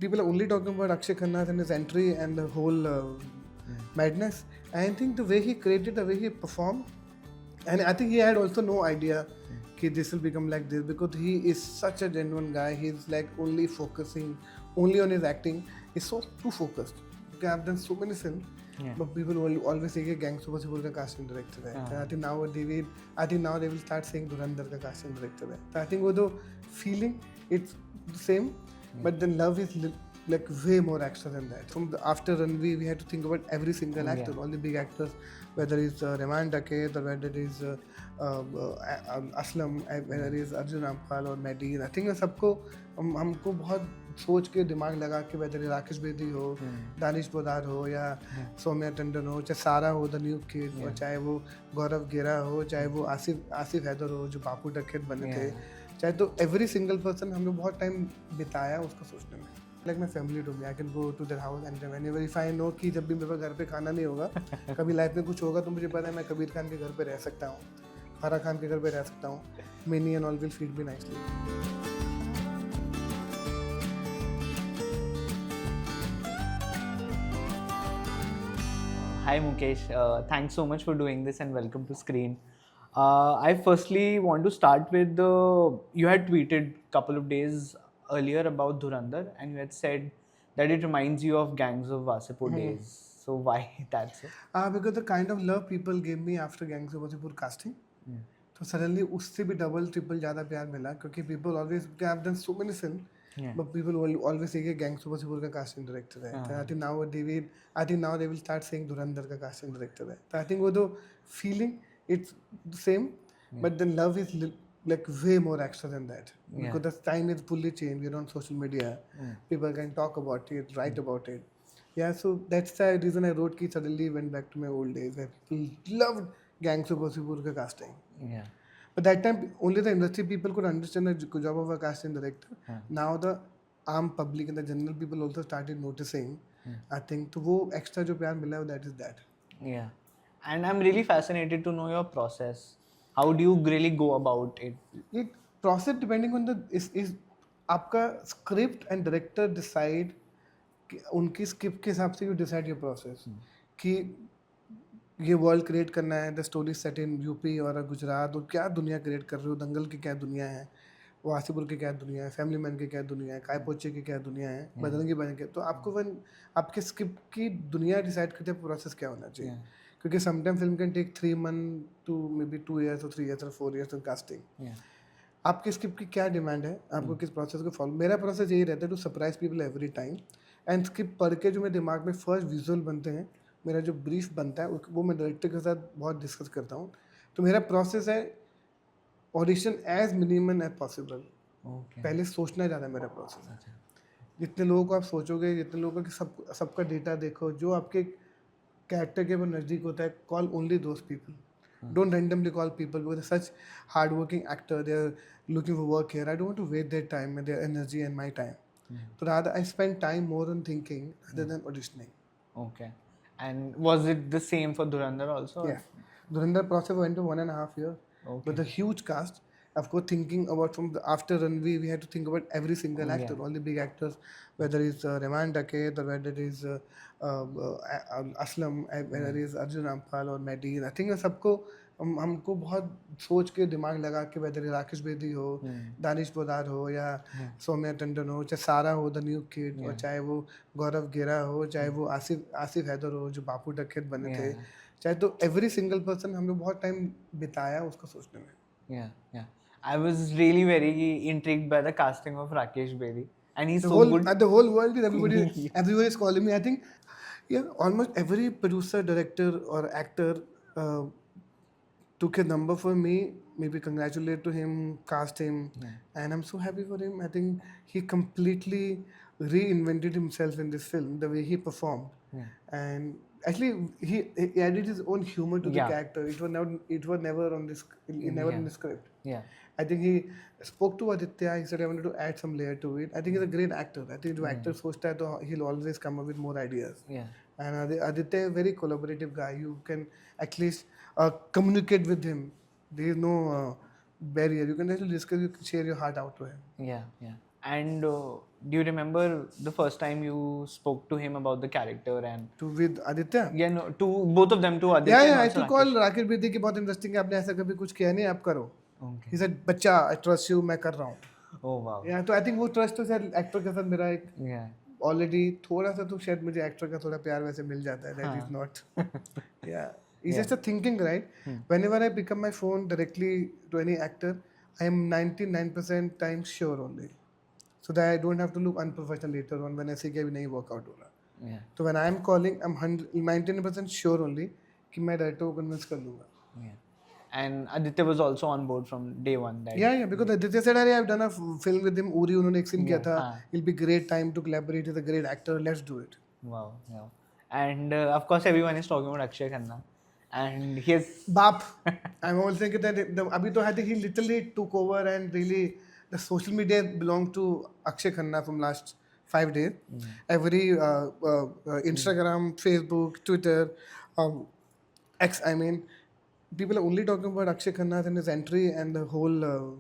people are only talking about Akshay Khanna and his entry and the whole madness. I think the way he created, the way he performed, and I think he had also no idea that this will become like this, because he is such a genuine guy. He's like only focusing only on his acting. He's so too focused. Okay, I've done so many films, but people will always say कि Gangs of Wasseypur का casting director है. I think now they will start saying Dhurandhar का casting director है. So I think वो तो feeling it's the same, but then love is like way more extra than that. From the after Ranveer, we had to think about every single actor, all the big actors, whether it's Reman Daket or whether it is Aslam, whether it is Arjun Rampal or Madeen. I think सबको हमको बहुत सोच के दिमाग लगा के, whether it Rakesh Bedi हो, दानिश पोदार हो या सौम्या टंडन हो, चाहे सारा हो द न्यू किड, और चाहे वो गौरव गेरा हो, चाहे वो आसिफ हैदर हो जो बापू डकैत बने थे, चाहे तो एवरी सिंगल पर्सन हमने बहुत टाइम बिताया उसको सोचने में. Like my family to me, I can go to their house and whenever if I know कि जब भी मेरे घर पे खाना नहीं होगा, कभी लाइफ में कुछ होगा, तो मुझे पता है मैं कबीर खान के घर पे रह सकता हूँ, फराह खान के घर पे रह सकता हूँ. Many and all will feed me nicely. Hi Mukesh, thanks so much for doing this and welcome to Screen. I firstly want to start with you had tweeted a couple of days earlier about Dhurandhar and you had said that it reminds you of Gangs of Wasseypur days. So why that so? Because the kind of love people gave me after Gangs of Wasseypur casting, तो suddenly उससे भी double triple ज़्यादा प्यार मिला, क्योंकि people always, I've done so many films, but people will always say कि Gangs of Wasseypur का casting director है. I think now they will start saying Dhurandhar का casting director है. So I think वो तो feeling it's the same, but then love is like way more extra than that, because the time is fully changed. We're on social media, people can talk about it, write about it. Yeah, so that's the reason I wrote कि suddenly went back to my old days where people loved Gangs of Wasseypur का casting. Yeah. But that time only the industry people could understand the job of a casting director. Now the arm public and the general people also started noticing. I think तो वो extra जो प्यार मिला है, that is that. Yeah. And I'm really fascinated to know your process. How do you really go about it? It process depending on the is आपका script and director decide कि उनकी script के हिसाब से you decide your process कि ये world create करना है, the story set in UP और गुजरात, और क्या दुनिया क्रिएट कर रहे हो, दंगल की क्या दुनिया है, वासीपुर की क्या दुनिया है, फैमिली मैन की क्या दुनिया है, काय पोचे की क्या दुनिया है, बदरंगी बन के. तो आपको वन आपके स्क्रिप्ट की दुनिया डिसाइड करते हैं प्रोसेस क्या होना चाहिए, क्योंकि sometime film can take 3 months to maybe 2 years or 3 years or 4 years in casting. आपके स्क्रिप्ट की क्या डिमांड है, आपको किस प्रोसेस को फॉलो. मेरा प्रोसेस यही रहता है to surprise people every time, and script पढ़ के जो मेरे दिमाग में फर्स्ट विजुअल बनते हैं, मेरा जो ब्रीफ बनता है वो मैं डायरेक्टर के साथ बहुत डिस्कस करता हूँ. तो मेरा प्रोसेस है audition as minimum as possible. पहले सोचना ज़्यादा मेरा प्रोसेस है. जितने लोगों को आप सोचोगे, जितने लोगों का सबका डेटा देखो, जो आपके कैरेक्टर के वो नज़दीक होता है, call only those people. Don't randomly call people because they're such hard-working actor. They're looking for work here. I don't want to waste their time and their energy and my time. So rather, I spend time more on thinking rather than auditioning. Okay. And was it the same for Dhurandhar also? Yeah. Dhurandhar process went to 1.5 years. Okay. With a huge cast. Of course, thinking about from the after Ranveer, we had to think about every single actor, all the big actors, whether it's Reman Daket or whether it is Aslam, whether it is Arjun Rampal or Madeen. I think सबको हमको बहुत सोच के दिमाग लगा के, whether Rakesh Bedi हो, दानिश पोदार हो या सौम्या टंडन हो, चाहे सारा हो द न्यू किड, और चाहे वो गौरव गेरा हो, चाहे वो आसिफ हैदर हो जो बापू डकैत बने थे, चाहे तो एवरी सिंगल पर्सन हमने बहुत टाइम बिताया उसको सोचने में. Yeah. I was really very intrigued by the casting of Rakesh Bedi, and he's good. The whole world is everybody is calling me. I think almost every producer, director, or actor took a number for me. Maybe congratulate to him, cast him, and I'm so happy for him. I think he completely reinvented himself in this film. The way he performed, and actually he added his own humor to the character. It was never on this. Never in the script. Yeah. I think he spoke to Aditya. He said, I wanted to add some layer to it. I think he's a great actor. I think if actor सोचता है तो he'll always come up with more ideas. Yeah. And Aditya is a very collaborative guy. You can at least communicate with him. There is no barrier. You can actually discuss, you can share your heart out to him. Yeah. And do you remember the first time you spoke to him about the character and To with Aditya. yeah, no, to both of them, to Aditya Yeah, and yeah. I also to call Rakesh Bedi कि बहुत interesting है, आपने ऐसा कभी कुछ किया नहीं, आप करो. Okay. He said, बच्चा, I trust you, मैं कर रहा हूँ. Oh wow. Yeah, तो I think वो trust तो शायद एक्टर के साथ मेरा एक Yeah. ऑलरेडी थोड़ा सा तो शायद मुझे एक्टर का थोड़ा प्यार वैसे मिल जाता है. That is not. Yeah. It's just a thinking, right? Whenever I pick up my phone directly to any actor, I am 99% times sure only. So that I don't have to look unprofessional later on when I say कि अभी नहीं workout हो रहा. Yeah. So when I am calling, I'm 99% sure only कि मैं director को convince कर लूँगा. Yeah. And Aditya was also on board from day one. That Yeah, because Aditya said, "अरे I've done a film with him. Uri उन्होंने एक scene किया था. हाँ. It'll be great time to collaborate with a great actor. Let's do it." Wow. Yeah. And of course, everyone is talking about Akshay Khanna, and he has Bap. I'm also thinking that अभी तो I think he literally took over and really the social media belonged to Akshay Khanna from last 5 days. Every Instagram, Facebook, Twitter, X. I mean, people are only talking about Akshay Khanna and his entry and the whole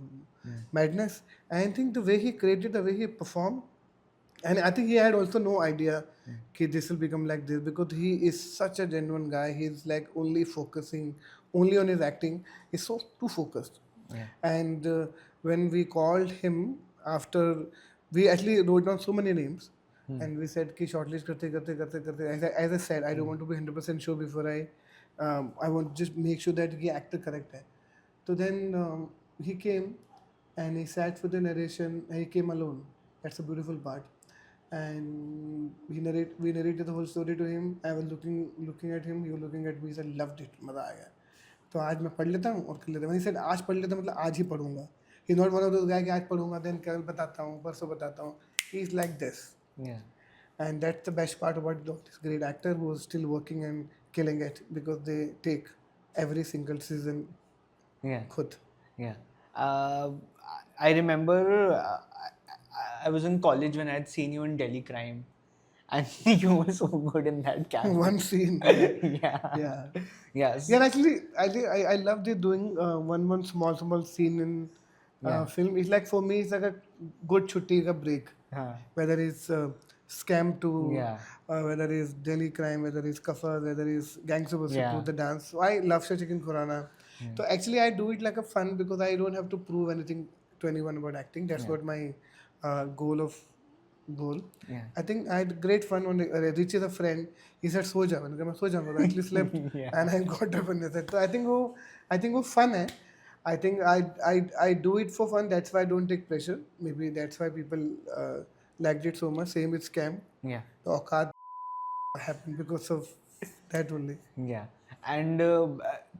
madness. And I think the way he created, the way he performed, and I think he had also no idea that this will become like this because he is such a genuine guy. He's like only focusing only on his acting. He's so too focused. Yeah. And when we called him after, we actually wrote down so many names. And we said कि shortlist करते as I said, I don't want to be 100% sure before I want to just make sure that he acted correct है. So then he came and he sat for the narration. He came alone. That's a beautiful part. And we narrated the whole story to him. I was looking at him. He was looking at me. He said, "Loved it. मजा आ गया." तो आज मैं पढ़ लेता हूँ और कर लेता हूँ. When he said आज पढ़ लेता हूँ मतलब आज ही पढ़ूंगा. He's not one of those guys कि आज पढ़ूंगा then कल बताता हूँ परसों बताता हूँ. He's like this. yeah. And that's the best part about this great actor who is still working and killing it because they take every single season Yeah. खुद. Yeah. I remember I was in college when I had seen you in Delhi Crime, and you were so good in that character. One scene. Yeah. Yeah. Yes. Yeah, actually, I love they doing one small scene in film. It's like for me, it's like a good chutti ka break. Huh. Whether it's Scam 2, Yeah. whether it's Delhi Crime, whether it's Kafar, whether it's Gangs of Wasseypur, Yeah. the dance. So I love Shachikin Khurana. So actually, I do it like a fun because I don't have to prove anything to anyone about acting. That's what my goal. Yeah. I think I had great fun when Rich is a friend. He said, "So ja." मैंने कहा मैं सो जाऊँगा. I actually slept Yeah. and I got up and I said, so I think वो fun है. I think I do it for fun. That's why I don't take pressure. Maybe that's why people liked it so much. Same with Scam. Yeah. The Auqat happened because of that only. Yeah. And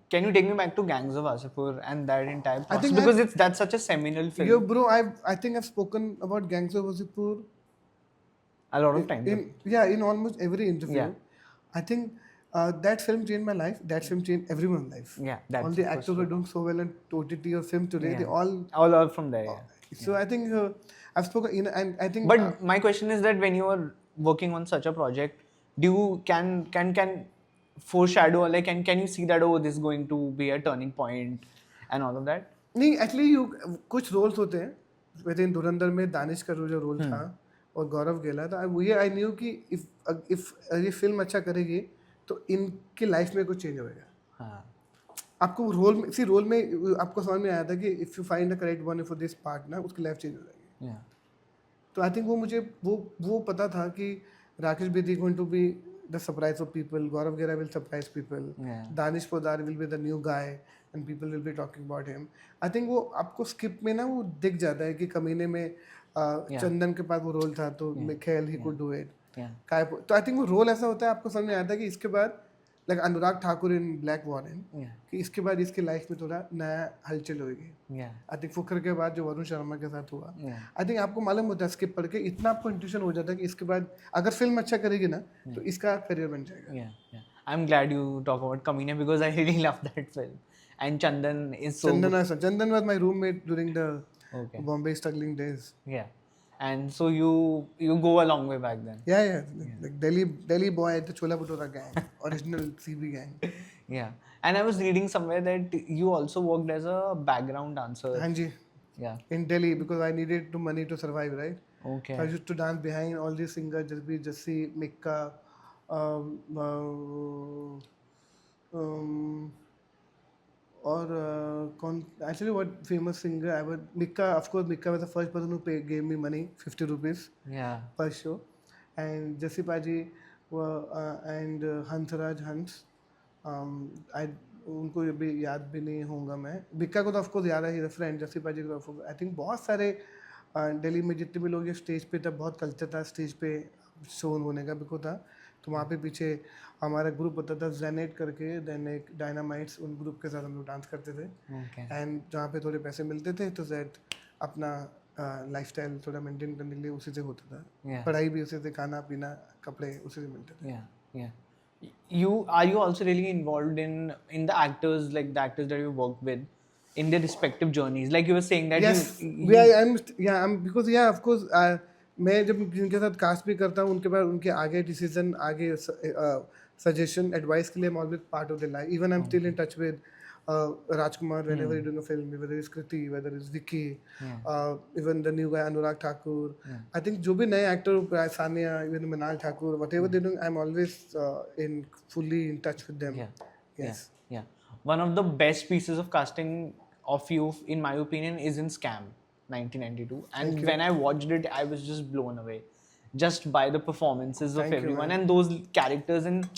can you take me back to Gangs of Wasseypur and that entire process? think because that's such a seminal film. Yo, bro, I think I've spoken about Gangs of Wasseypur A lot of times. in almost every interview. Yeah. I think that film changed my life. That film changed everyone's life. Yeah. That's All the actors are doing so well in OTT or film today. Yeah. They all. all from there. Yeah. So I think I've spoken, and I think. But my question is that when you are working on such a project, do you can foreshadow, like can you see that, oh, this is going to be a turning point and all of that? नहीं, actually कुछ roles होते हैं. वैसे इन धुरंधर में दानिश का जो role था और गौरव गेला था, ये आई न्यू कि if ये फिल्म अच्छा करेगी तो इनकी लाइफ में कुछ चेंज होएगा. हाँ. आपको रोल में आपको समझ में आया था कि if you find the correct one for this part ना, उसकी लाइफ चेंज हो जाएगी. Yeah. तो आई थिंक वो मुझे वो पता था कि Rakesh Bedi going to be the surprise of people, Gaurav Gera will surprise people, Yeah. Danish Podar will be the new guy and people will be talking about him. I think वो आपको स्क्रिप्ट में ना वो दिख जाता है कि कमीने में चंदन के पास वो रोल था तो Michelle he could do it. Yeah. तो आई थिंक वो रोल ऐसा होता है आपको समझ में आता है कि इसके बाद लाइक अनुराग ठाकुर इन ब्लैक वॉरेन Yeah. कि इसके बाद इसकी लाइफ में थोड़ा नया हलचल होगी. Yeah. आई थिंक फुकर के बाद जो वरुण शर्मा के साथ हुआ, Yeah. आई थिंक आपको मालूम होता है स्किप पढ़ के इतना आपको इंट्यूशन हो जाता है कि इसके बाद अगर फिल्म अच्छा करेगी ना तो इसका करियर बन जाएगा. Yeah. Yeah. I'm glad you talk about Kamine because I really love that film. And Chandan is so Chandan was my roommate during the Okay. Bombay struggling days. Yeah. And so you go a long way back then. Yeah. Like Delhi boy, the Chola Bhatura gang, original CB gang. Yeah. And I was reading somewhere that you also worked as a background dancer. हाँ जी. Yeah. In Delhi because I needed the money to survive, right? Okay. So I used to dance behind all these singers, Jasbir Jassi, Mikka, um, um, or कौन actually what famous singer I would Mikka, of course Mikka was the first person who gave me money, 50 rupees Yeah. per show, and Jassi Paji and Hansraj Hans. I उनको भी याद भी नहीं होगा मैं बिक्का को तो ऑफकोर्स याद है, फ्रेंड जसी पाजी को आई थिंक बहुत सारे दिल्ली में जितने भी लोग ये स्टेज पे तब बहुत कल्चर था स्टेज पे शो होने का बिको था, तो वहाँ पे पीछे हमारा ग्रुप होता था जेनेट करके, देन एक डायनामाइट्स, उन ग्रुप के साथ हम लोग डांस करते थे Okay. एंड जहाँ पे थोड़े पैसे मिलते थे तो जेड अपना लाइफस्टाइल थोड़ा मेंटेन करने के लिए उसी से होता था, Yeah. पढ़ाई भी उसी से, खाना पीना कपड़े उसी से मिलते थे. Yeah. Yeah. You also really involved in the actors, like the actors that you worked with in their respective journeys, like you were saying that Yes, I'm because of course मैं जब जिनके साथ कास्ट भी करता हूँ उनके बाद उनके आगे डिसीजन, आगे सजेशन, एडवाइस के लिए I'm always part of their life. Even I'm still in touch with Rajkumar whenever he's doing a film, whether it's Kriti, whether it's Vicky, even the new guy Anurag Thakur. I think जो भी नए actor, Sania, even Manal Thakur, whatever they're doing, I'm always fully in touch with them. Yeah. Yes. Yeah. One of the best pieces of casting of you, in my opinion, is in Scam 1992. And when I watched it, I was just blown away just by the performances of Thank you, everyone man. and those characters, and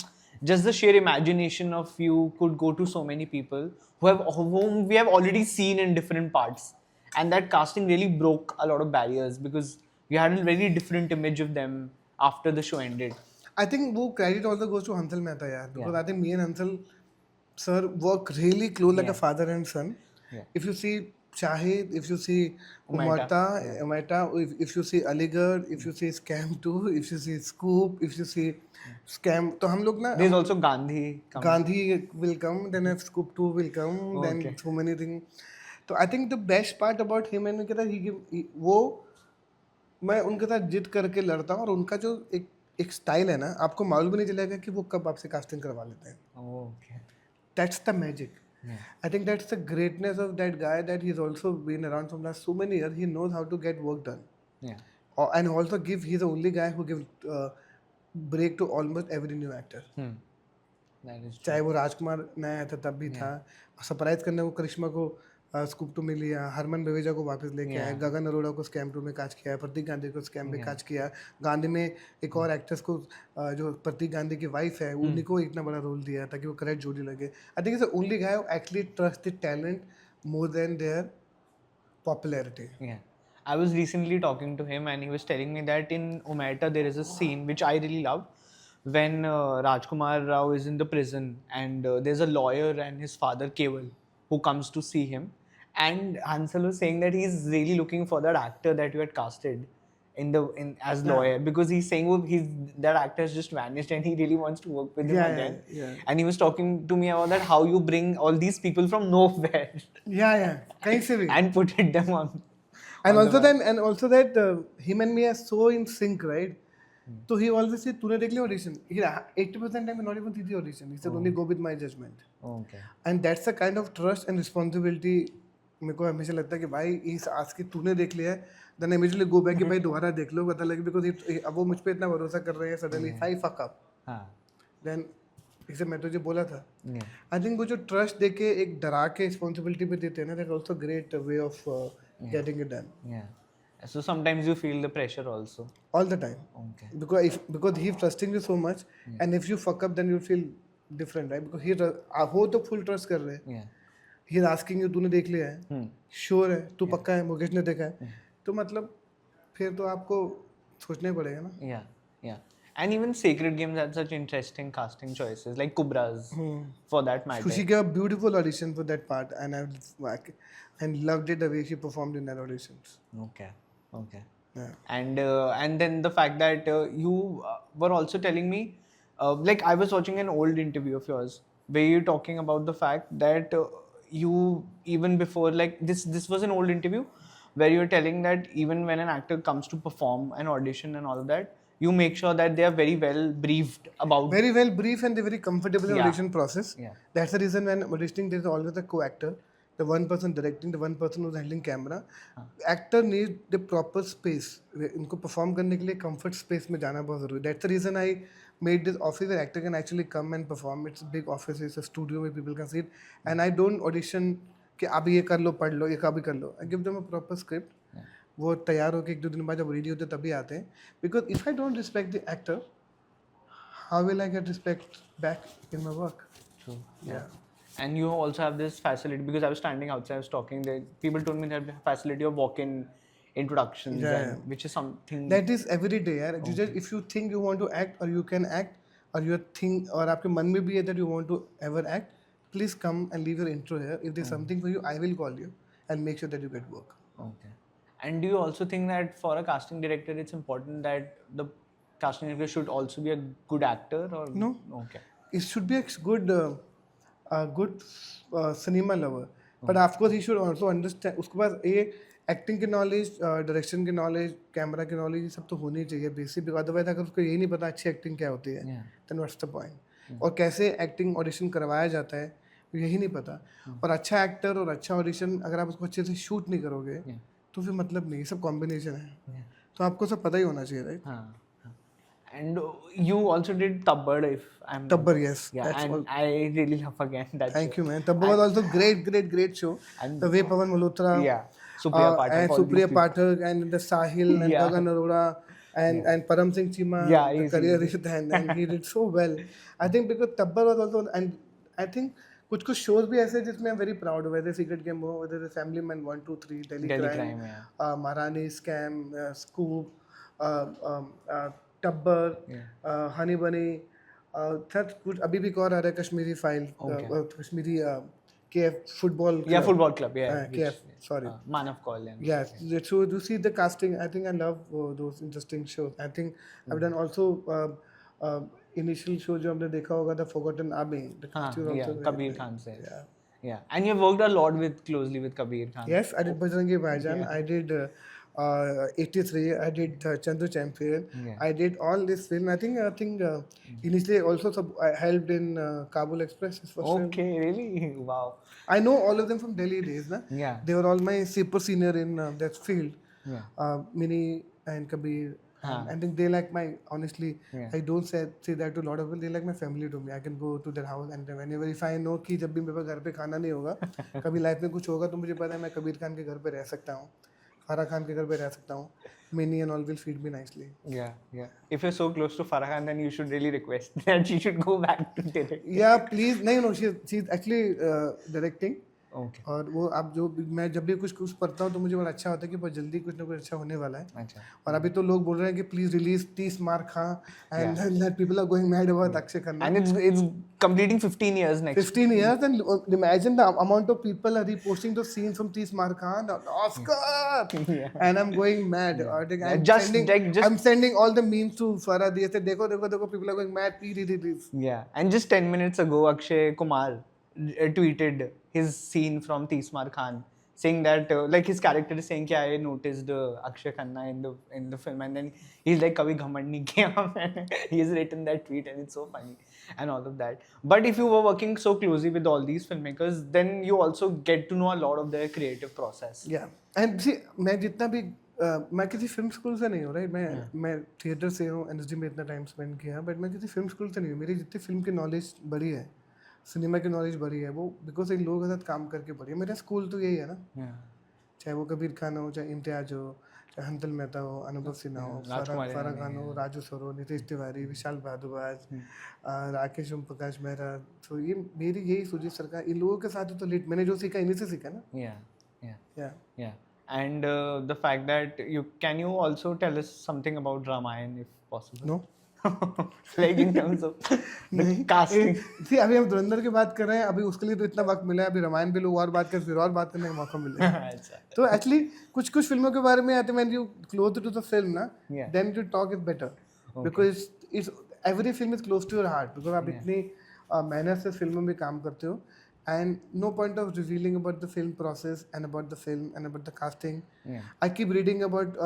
just the sheer imagination of you could go to so many people whom we have already seen in different parts. And that casting really broke a lot of barriers because you had a very different image of them after the show ended. I think वो credit also goes to Hansal Mehta यार, because Yeah. I think me and Hansal sir work really close like a Yeah. father and son. Yeah. If you see Shahid, if you see Umaita, Umaita, if you see Aligarh, if you see Scam 2, if you see Scoop, if you see Scam, तो हम लोग ना There's also Gandhi coming. Gandhi will come, then if Scoop 2 will come, then Okay. so many things. तो I think the best part about him and वो मैं उनके साथ जिद करके लड़ता हूँ, और उनका जो एक स्टाइल है ना, आपको मालूम भी नहीं चलेगा कि वो कब आपसे कास्टिंग करवा लेते हैं. Okay. That's the magic. Yeah. I think that's the greatness of that guy, that he's also been around from last so many years. He knows how to get work done. Yeah. And also he's the only guy who gives break to almost every new actor. That is true. चाहे वो राजकुमार नया आया था तब भी था, surprise करने को करिश्मा को स्कूप 2 में लिया, हरमन बेवेजा को वापस लेके आया, गगन अरोड़ा को स्कैम 2 में काज किया, प्रतीक गांधी को स्कैम में काज किया, गांधी में एक और एक्ट्रेस को जो प्रतीक गांधी की वाइफ है उन्हीं को इतना बड़ा रोल दिया ताकि वो करेक्ट जोड़ी लगे. I think is the only guy who actually trust the talent more than their popularity. Yeah. I was recently talking to him and he was telling me that in Umaita there is a scene which I really love when Rajkumar Rao is in the prison and there's a lawyer and his father Keval who comes to see him, and Hansal was saying that he's really looking for that actor that you had casted as lawyer, because he's saying that actor has just vanished and he really wants to work with him again. And he was talking to me about that, how you bring all these people from nowhere कहीं से भी. and put them on. And also that him and me are so in sync, right? So he always said, "तूने देख लिया audition?" 80% time not even see the audition. He said, "Only go with my judgment." Okay. And that's the kind of trust and responsibility मेरे को हमेशा लगता है कि भाई इस आज की तूने देख लिया है, then immediately go back कि भाई दोबारा देख लो, पता लगे, because अब वो मुझ पे इतना भरोसा कर रहे हैं, suddenly if I fuck up, then इसे मैं तुझे बोला था. I think वो जो trust देके एक डरा के responsibility पे देते हैं ना, that's also great way of getting it done. Yeah. So sometimes you feel the pressure also. All the time. Okay. Because he's trusting you so much, and if you fuck up, then you feel different, right? Because हो तो full trust कर रहे हैं. Yeah. He's asking you, तूने देख लिया है, sure है, तू पक्का है, मुकेश ने देखा है, तो मतलब फिर तो आपको सोचना ही पड़ेगा ना. Yeah, yeah. And even Sacred Games had such interesting casting choices, like Kubra's, for that matter. She gave a beautiful audition for that part, and I loved it the way she performed in that auditions. Okay, okay. Yeah. And then the fact that you were also telling me, like I was watching an old interview of yours where you're talking about the fact that you, even before, like this was an old interview where you're telling that even when an actor comes to perform an audition and all of that, you make sure that they are very well briefed about. Very well brief, and they're very comfortable in Yeah. audition process. Yeah. That's the reason when auditioning there's always a co-actor. the one person directing, the one person who's handling camera. Actor need the proper space. इनको perform करने के लिए comfort space में जाना बहुत ज़रूरी है. That's the reason I made this office where actor can actually come and perform. It's a big office, it's a studio where people can sit, and I don't audition कि आप ये कर लो, पढ़ लो, ये कभी कर लो. I give them a proper script. वो तैयार होकर 1-2 दिन बाद जब रेडी होते तभी आते हैं. Because if I don't respect the actor, how will I get respect back in my work? True. Yeah. And you also have this facility, because I was standing outside, I was talking there. People told me that facility of walk-in introductions, Yeah. which is something That is every day, यार. You just, if you think you want to act or you can act, or you think और आपके मन में भी है that you want to ever act, please come and leave your intro here. If there's something for you, I will call you and make sure that you get work. Okay. And do you also think that for a casting director, it's important that the casting director should also be a good actor, or No. Okay. It should be a good cinema lover, but of course he should also understand. उसके पास ये acting की knowledge, direction की knowledge, camera की knowledge, ये सब तो होनी चाहिए बेसिक. अदरवाइज अगर उसको यही नहीं पता अच्छी एक्टिंग क्या होती है, then what's the point? और कैसे एक्टिंग ऑडिशन करवाया जाता है यही नहीं पता. और अच्छा एक्टर और अच्छा ऑडिशन अगर आप उसको अच्छे से शूट नहीं करोगे तो फिर मतलब नहीं. सब कॉम्बिनेशन है, तो आपको सब पता ही होना चाहिए, right? And you also did Tabbar, if I'm Tabbar, yes. Yeah, That's and all. I really love again that. Thank you, man. Tabbar was also great show. And The way Pawan Malhotra, yeah, Supriya Pathak, and all these Supriya people. Pathak, and the Sahil and Yeah. Gagan Arora and Param Singh Chima, Yeah, the he's- career and he did so well. I think because Tabbar was also, and I think कुछ shows भी ऐसे जिसमें I'm very proud of, whether Secret Game हो, whether the Family Man 1, 2, 3, Delhi Crime, Maharani Scam, Scoop, Tabbar, Honey Bunny, sir कुछ अभी भी और आ रहा है Kashmiri file, Kashmiri KF football club. Yeah, football club. Yeah, KF, sorry. Manav Kaul. Yes, so to see the casting, I think I love those interesting shows. I think I've done also initial show जो हमने देखा होगा, The Forgotten Army. Kabir Khan se. Yeah, and you've worked a lot closely with Kabir Khan. Yes, I did Bajrangi Bhaijaan. I did 83. I did Chandu Champion. I did all this film. I think initially also I helped in Kabul Express. Okay, really? Wow. I know all of them from Delhi days, na? Yeah. They were all my super senior in that field. Yeah. Mini and Kabir. I think they like my, honestly, I don't say that to a lot of people. They like my family to me. I can go to their house and whenever if I know कि जब भी मेरे पास घर पे खाना नहीं होगा, कभी लाइफ में कुछ होगा तो मुझे पता है मैं कबीर खान के घर पे रह सकता हूँ, फारा खान के घर पे रह सकता हूँ. Mini and all will feed me nicely. Yeah. If you're so close to Farah Khan, then you should really request that she should go back to direct. Yeah, please. No, she's actually directing. Okay. और वो आप जो मैं जब भी कुछ पढ़ता हूँ तो मुझे बड़ा अच्छा होता है कि बहुत जल्दी कुछ ना कुछ अच्छा होने वाला है. अच्छा. और अभी तो लोग बोल रहे हैं कि please release 30 mark Khan and that people are going mad about Akshay Khanna. And it's completing 15 years next. 15 years, and imagine the amount of people are reposting those scenes from 30 Mark Khan, Oscar, and I'm going mad. I'm sending all the memes to Farah. They said, देखो, people are going mad. Please release. Yeah, and just 10 minutes ago, Akshay Kumar tweeted his scene from Tismar Khan, saying that like his character is saying कि I noticed Akshay Khanna in the film, and then he's like कभी घमंड नहीं किया मैंने. He's written that tweet and it's so funny and all of that. But if you were working so closely with all these filmmakers, then you also get to know a lot of their creative process. Yeah, and see मैं जितना भी मैं किसी film school से नहीं हूँ, right? मैं theatre से हूँ, NSD में इतना टाइम स्पेंड किया, बट मैं किसी फिल्म स्कूल से नहीं हूँ. मेरी जितनी फिल्म की नॉलेज बढ़ी है, सिनेमा की नॉलेज बढ़ी है, वो बिकॉज इन लोगों के साथ काम करके बढ़ी है. मेरा स्कूल तो यही है ना, चाहे वो कबीर खान हो, चाहे इम्तियाज हो, चाहे हंसल मेहता हो, अनुभव सिन्हा हो, फारा खान हो, राजू सर हो, नितेश तिवारी, विशाल भारद्वाज, राकेश ओम प्रकाश मेहरा. तो ये मेरी यही सुजीत सरकार, इन लोगों के साथ तो लेट मैंने जो सीखा इन्हीं से सीखा ना. Yeah. And the fact that can you also tell us something about Ramayan if possible? No. Like in terms of the casting. See, अभी हम धुरंधर की बात कर रहे हैं, अभी उसके लिए तो इतना वक्त मिला है, अभी रामायण पे लोग और बात कर, फिर और बात करने का मौका मिलेगा. तो एक्चुअली कुछ फिल्मों के बारे में आते हैं, when you close to the film ना, then you talk is better, because it's every film is close to your heart, because आप इतनी मेहनत से फिल्मों में काम करते हो, and no point of revealing about the film process and about the film and about the casting. I keep reading about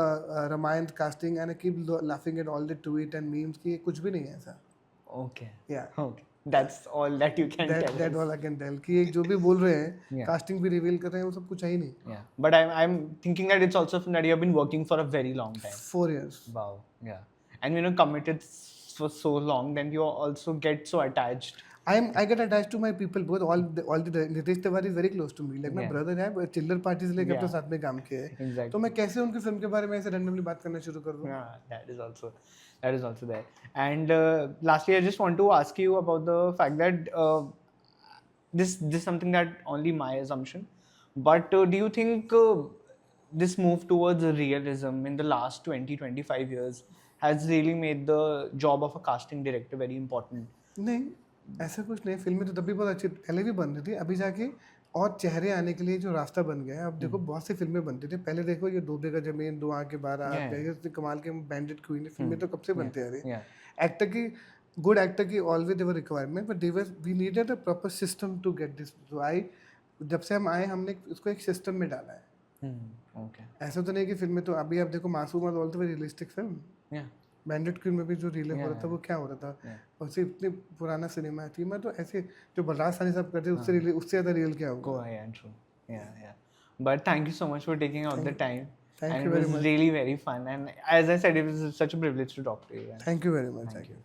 Ramayan's casting and I keep laughing at all the tweet and memes कि कुछ भी नहीं है ऐसा. Okay. Yeah. Okay. That's all that you can tell that us. All I can tell कि एक जो भी बोल रहे हैं Yeah. कास्टिंग भी रिवील कर रहे हैं वो सब कुछ है ही नहीं. Yeah, but I'm thinking that it's also that you have been working for a very long time. 4 years. Wow. Yeah. And committed for so long, then you also get so attached. I get attached to my people because all the Nitish Tiwari is very close to me. Like my Yeah. brother है चिल्लर party से लेके अब तो Yeah. साथ में काम किया है. Exactly. तो मैं कैसे उनकी फिल्म के बारे में ऐसे randomly बात करना शुरू कर दूँ? Yeah, that is also there. And lastly, I just want to ask you about the fact that this is something that only my assumption, but do you think this move towards realism in the last 20-25 years has really made the job of a casting director very important? नहीं ऐसा कुछ नहीं. फिल्में तो तब भी बहुत अच्छी पहले भी बन रही थी. अभी जाके और चेहरे आने के लिए जो रास्ता बन गया है. अब देखो बहुत सी फिल्में बनती थी. पहले देखो ये दो बीघा जमीन, दो आंखें 12 Yeah. ये कमाल के बैंडिट क्वीन फिल्में तो कब से बनते आ रही. Yeah. एक्टर की गुड एक्टर की always there requirement but there we needed a proper system to get this. तो आई जब से हम आए हमने उसको एक सिस्टम में डाला है. Okay. ऐसा तो नहीं कि फिल्में तो अभी आप देखो मासूम और ऑल तो realistic film. Yeah. Bandit queen में भी जो रील हो रहा था वो क्या हो रहा था. Yeah. और सिर्फ इतनी पुराना सिनेमा थी. मैं तो ऐसे जो बलराज सानी साहब करते उससे ज़्यादा रियल क्या होगा. Go ahead, true. Yeah. But thank you so much for taking out the time. Thank and you it very was much. really very fun. And as I said, it was such a privilege to talk to you. Thank you very much. Thank you.